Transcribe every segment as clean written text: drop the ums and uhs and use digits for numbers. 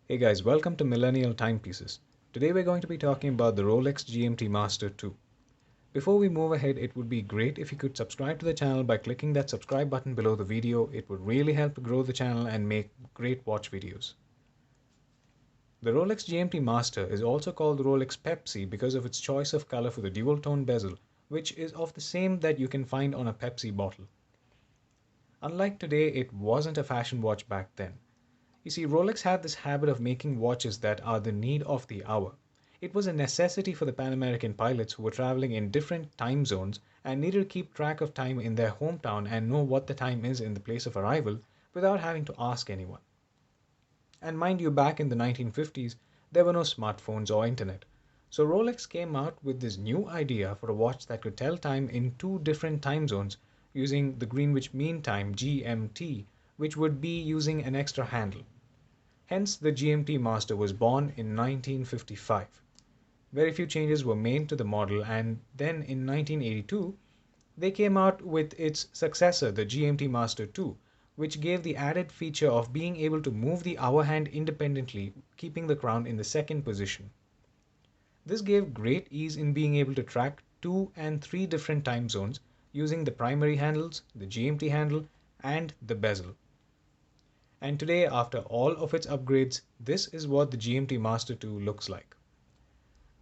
Hey guys, welcome to Millennial Timepieces. Today we're going to be talking about the Rolex GMT Master 2. Before we move ahead, it would be great if you could subscribe to the channel by clicking that subscribe button below the video. It would really help to grow the channel and make great watch videos. The Rolex GMT Master is also called the Rolex Pepsi because of its choice of color for the dual tone bezel, which is of the same that you can find on a Pepsi bottle. Unlike today, it wasn't a fashion watch back then. You see, Rolex had this habit of making watches that are the need of the hour. It was a necessity for the Pan American pilots who were traveling in different time zones and needed to keep track of time in their hometown and know what the time is in the place of arrival without having to ask anyone. And mind you, back in the 1950s, there were no smartphones or internet. So Rolex came out with this new idea for a watch that could tell time in two different time zones using the Greenwich Mean Time (GMT), which would be using an extra handle. Hence, the GMT Master was born in 1955. Very few changes were made to the model, and then in 1982, they came out with its successor, the GMT Master 2, which gave the added feature of being able to move the hour hand independently, keeping the crown in the second position. This gave great ease in being able to track 2 and 3 different time zones using the primary handles, the GMT handle, and the bezel. And today, after all of its upgrades, this is what the GMT Master 2 looks like.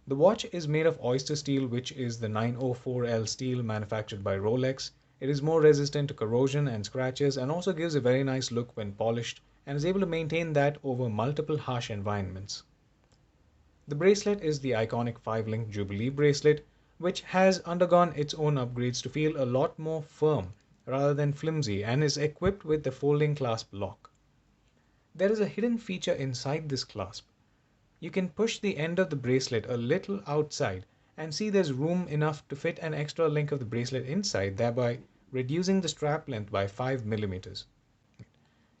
The watch is made of oyster steel, which is the 904L steel manufactured by Rolex. It is more resistant to corrosion and scratches and also gives a very nice look when polished and is able to maintain that over multiple harsh environments. The bracelet is the iconic 5-link Jubilee bracelet, which has undergone its own upgrades to feel a lot more firm rather than flimsy and is equipped with the folding clasp lock. There is a hidden feature inside this clasp. You can push the end of the bracelet a little outside and see there's room enough to fit an extra link of the bracelet inside, thereby reducing the strap length by 5 millimeters.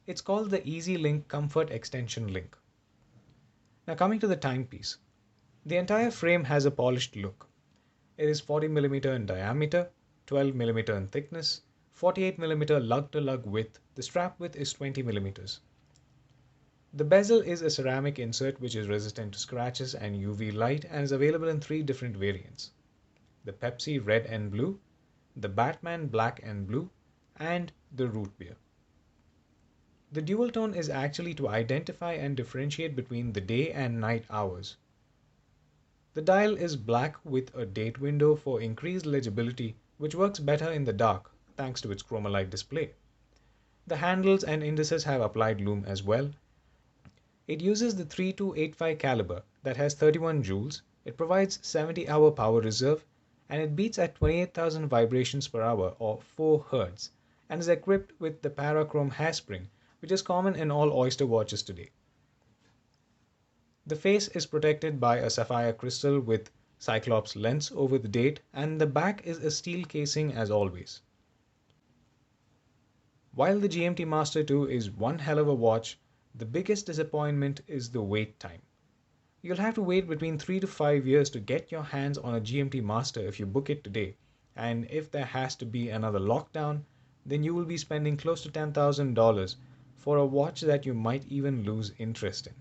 It's called the Easy Link Comfort Extension Link. Now coming to the timepiece. The entire frame has a polished look. It is 40 millimeter in diameter, 12 millimeter in thickness, 48 millimeter lug-to-lug width. The strap width is 20 millimeters. The bezel is a ceramic insert which is resistant to scratches and UV light and is available in 3 different variants: the Pepsi red and blue, the Batman black and blue, and the root beer. The dual tone is actually to identify and differentiate between the day and night hours. The dial is black with a date window for increased legibility, which works better in the dark thanks to its chroma-light display. The handles and indices have applied lume as well. It uses the 3285 caliber that has 31 joules, it provides 70-hour power reserve, and it beats at 28,000 vibrations per hour or 4 Hz, and is equipped with the parachrome hairspring, which is common in all oyster watches today. The face is protected by a sapphire crystal with Cyclops lens over the date, and the back is a steel casing as always. While the GMT Master 2 is one hell of a watch, the biggest disappointment is the wait time. You'll have to wait between 3 to 5 years to get your hands on a GMT Master if you book it today, and if there has to be another lockdown, then you will be spending close to $10,000 for a watch that you might even lose interest in.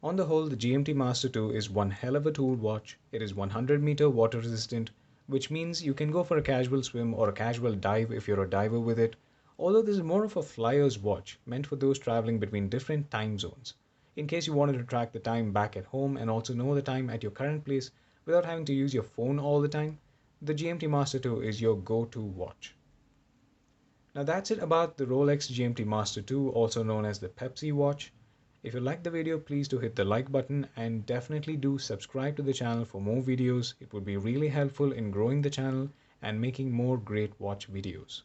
On the whole, the GMT Master 2 is one hell of a tool watch. It is 100-meter water resistant, which means you can go for a casual swim or a casual dive if you're a diver with it. Although this is more of a flyer's watch, meant for those traveling between different time zones, in case you wanted to track the time back at home and also know the time at your current place without having to use your phone all the time, the GMT Master 2 is your go-to watch. Now that's it about the Rolex GMT Master 2, also known as the Pepsi watch. If you liked the video, please do hit the like button and definitely do subscribe to the channel for more videos. It would be really helpful in growing the channel and making more great watch videos.